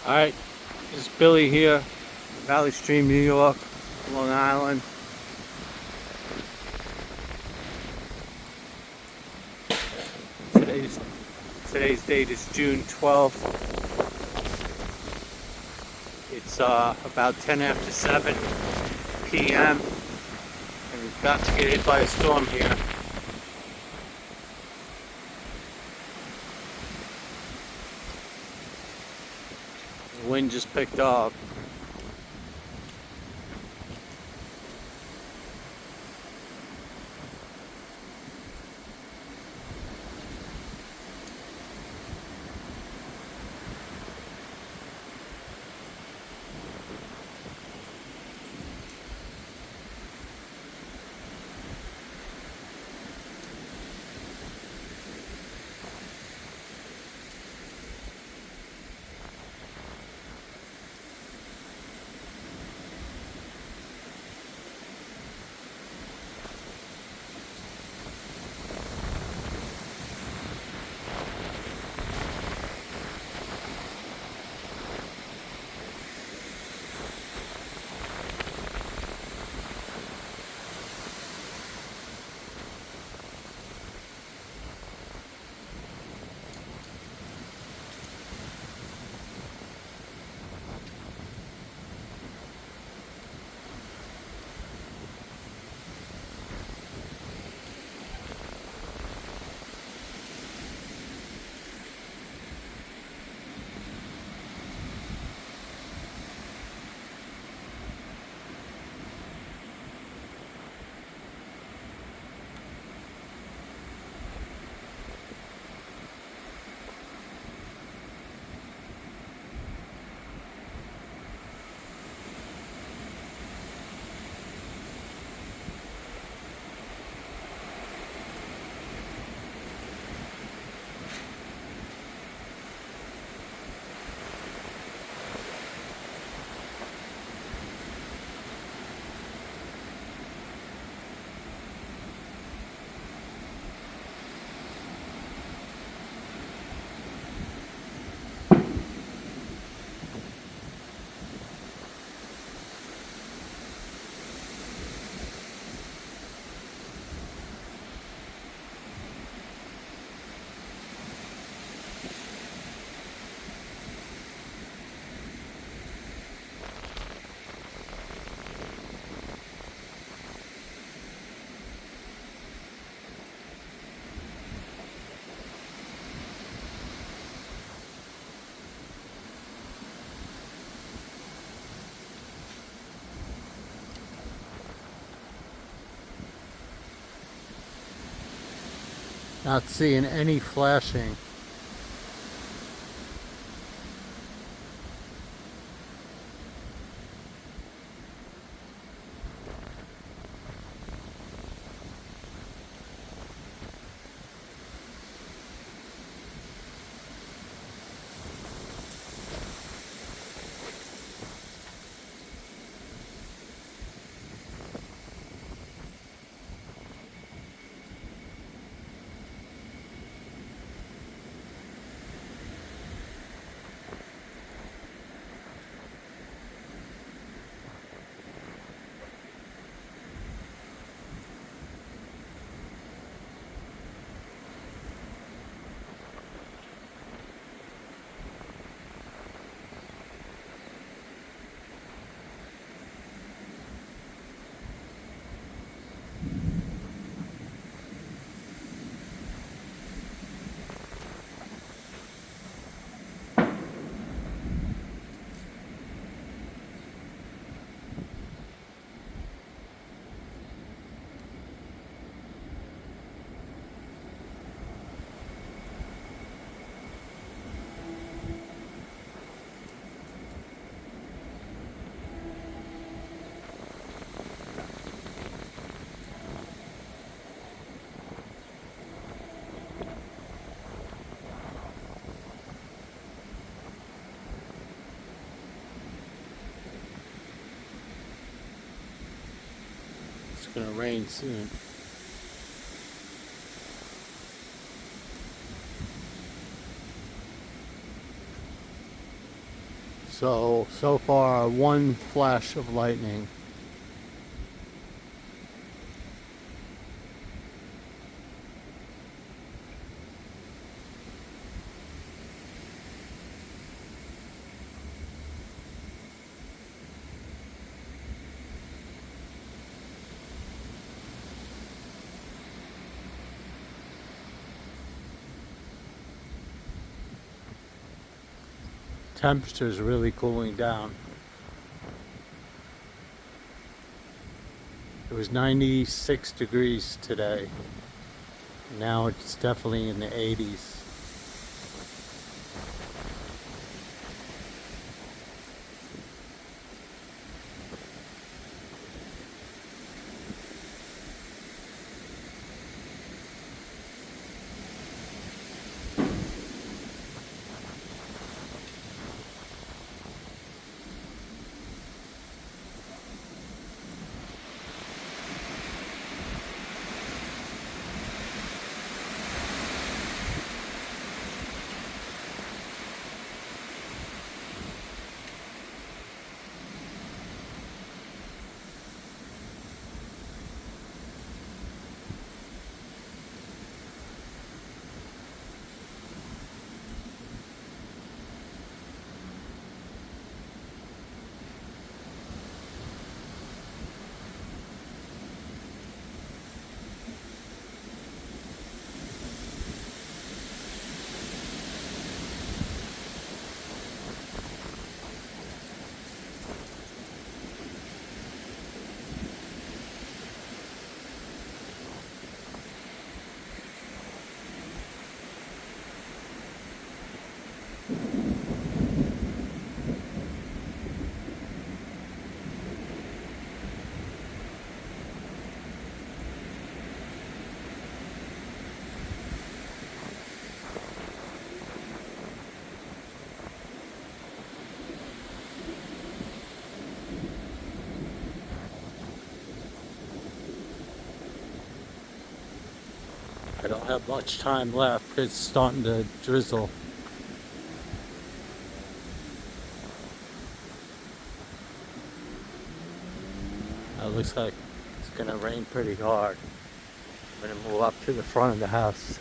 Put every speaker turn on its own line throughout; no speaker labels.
Alright, this is Billy here, Valley Stream, New York, Long Island. Today's date is June 12th. It's about 10 after 7 p.m. and we're about to get hit by a storm here. The wind just picked up. Not seeing any flashing. It's gonna rain soon. So far, one flash of lightning. Temperature's really cooling down. It was 96 degrees today. Now it's definitely in the 80s. I don't have much time left. It's starting to drizzle. It looks like it's gonna rain pretty hard. I'm gonna move up to the front of the house.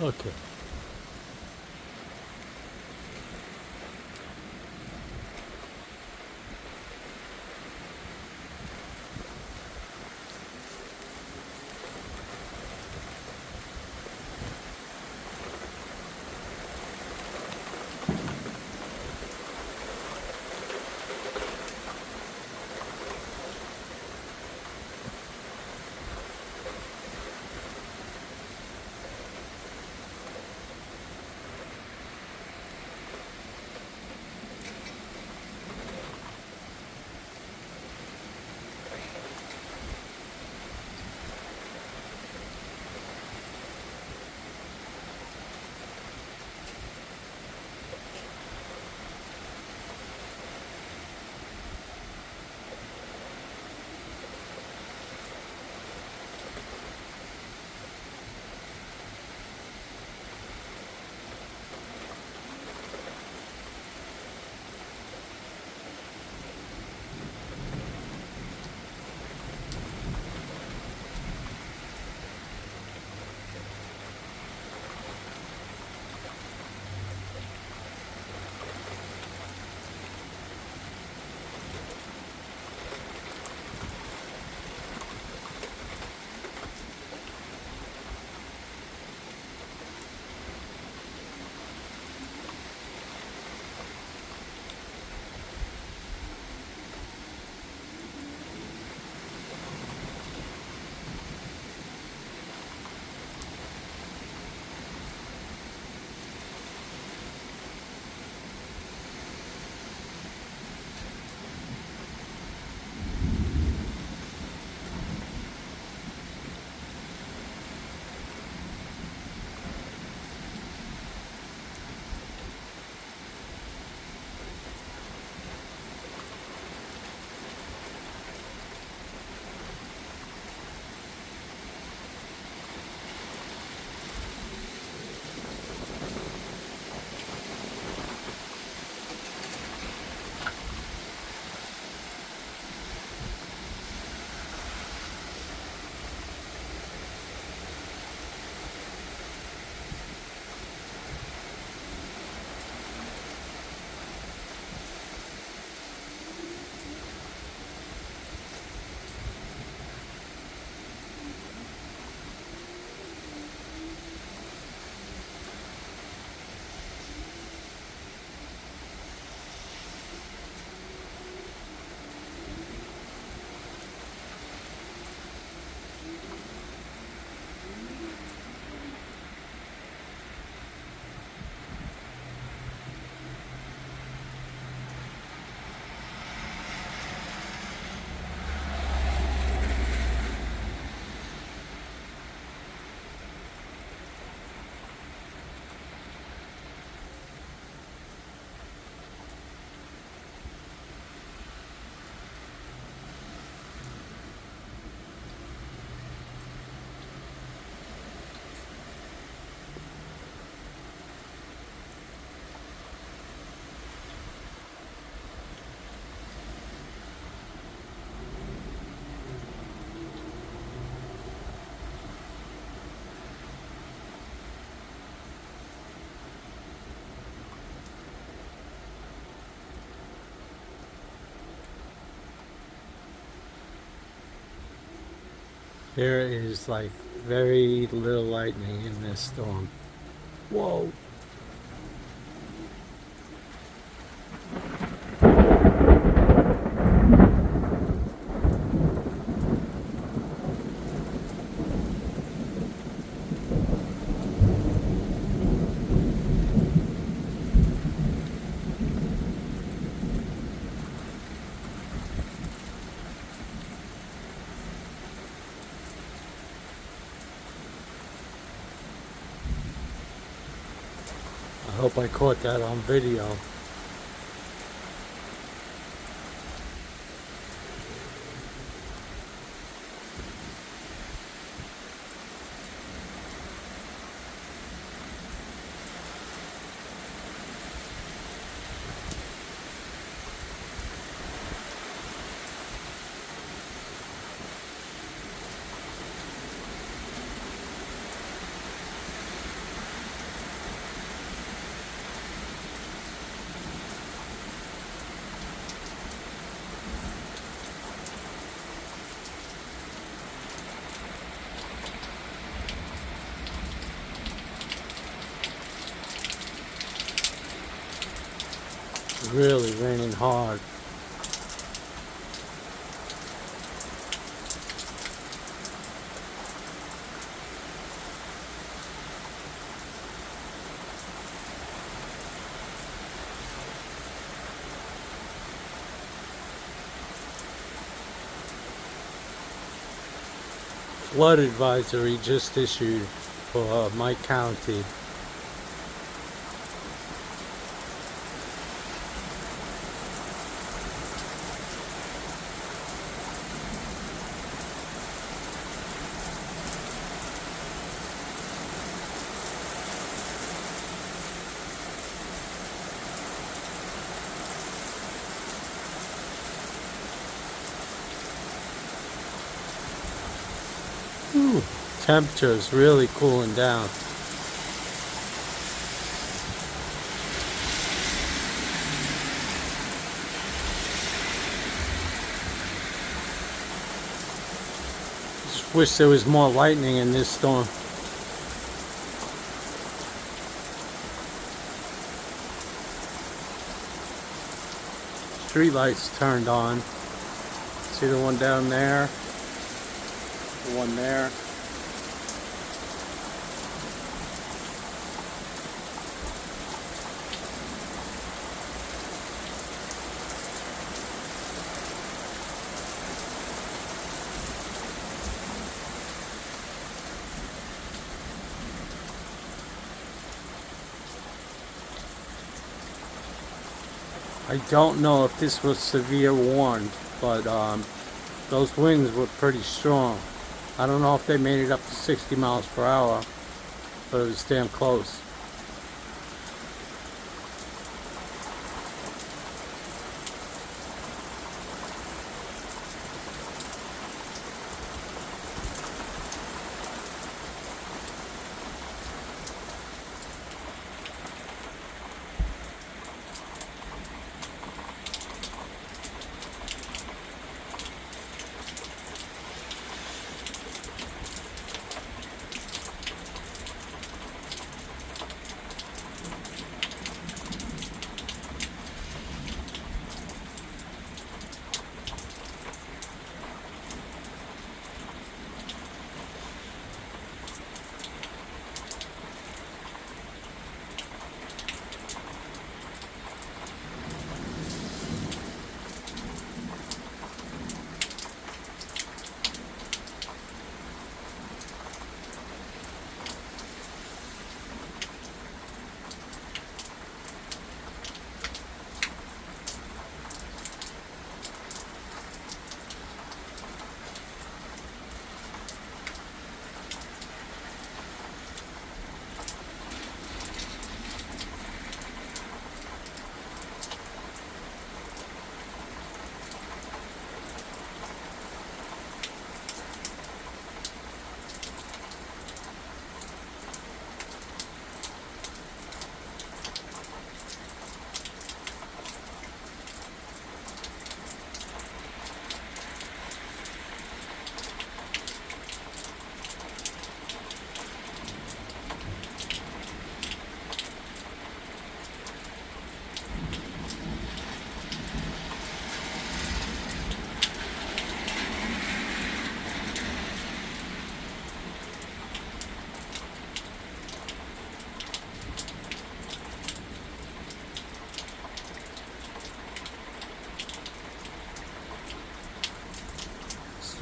Okay. There is like very little lightning in this storm. Whoa. I hope I caught that on video. Really raining hard. Flood advisory just issued for Mike County. Ooh, temperature is really cooling down. Just wish there was more lightning in this storm. Street lights turned on. See the one down there? The one there. I don't know if this was severe warned, but those winds were pretty strong. I don't know if they made it up to 60 miles per hour, but it was damn close.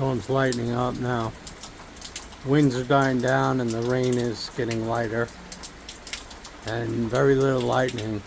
Storm's lightening up now. Winds are dying down and the rain is getting lighter. And very little lightning.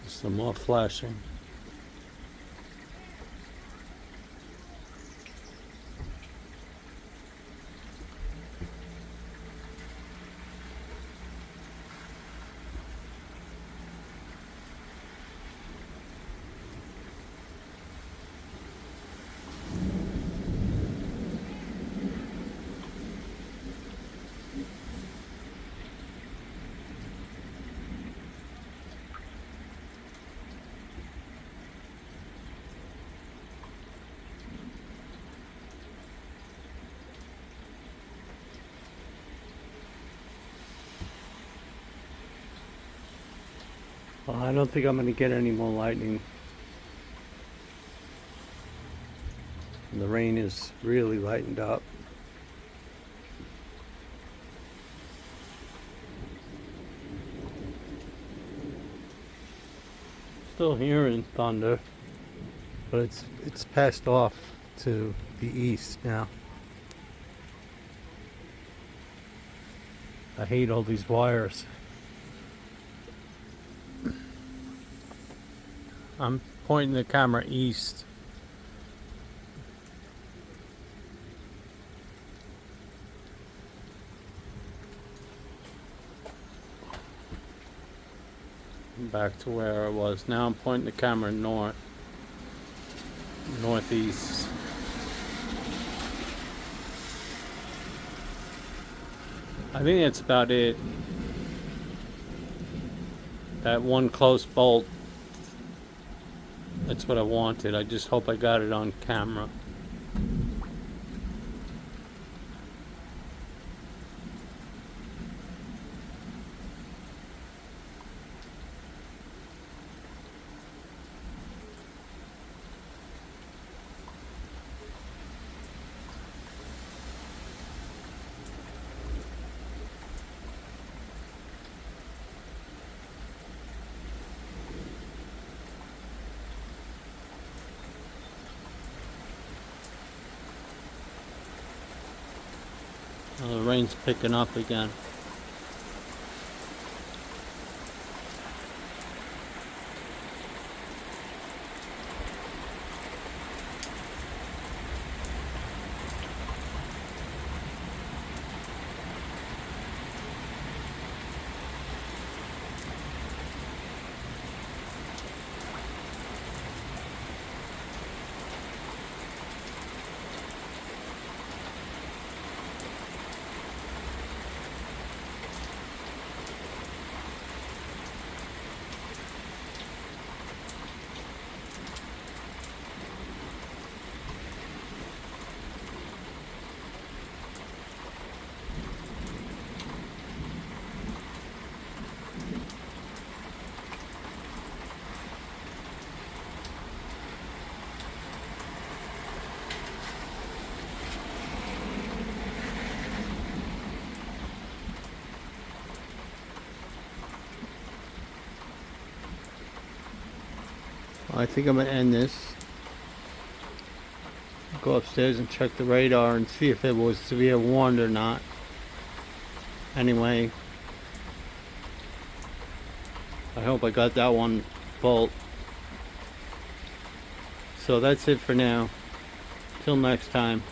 Some more flashing. Well, I don't think I'm going to get any more lightning. The rain is really lightened up. Still hearing thunder, but it's passed off to the east now. I hate all these wires. I'm pointing the camera east. Back to where I was. Now I'm pointing the camera northeast. I think that's about it. That one close bolt. That's what I wanted. I just hope I got it on camera. The rain's picking up again. I think I'm gonna end this. Go upstairs and check the radar and see if it was severe warned or not. Anyway, I hope I got that one bolt. So that's it for now. Till next time.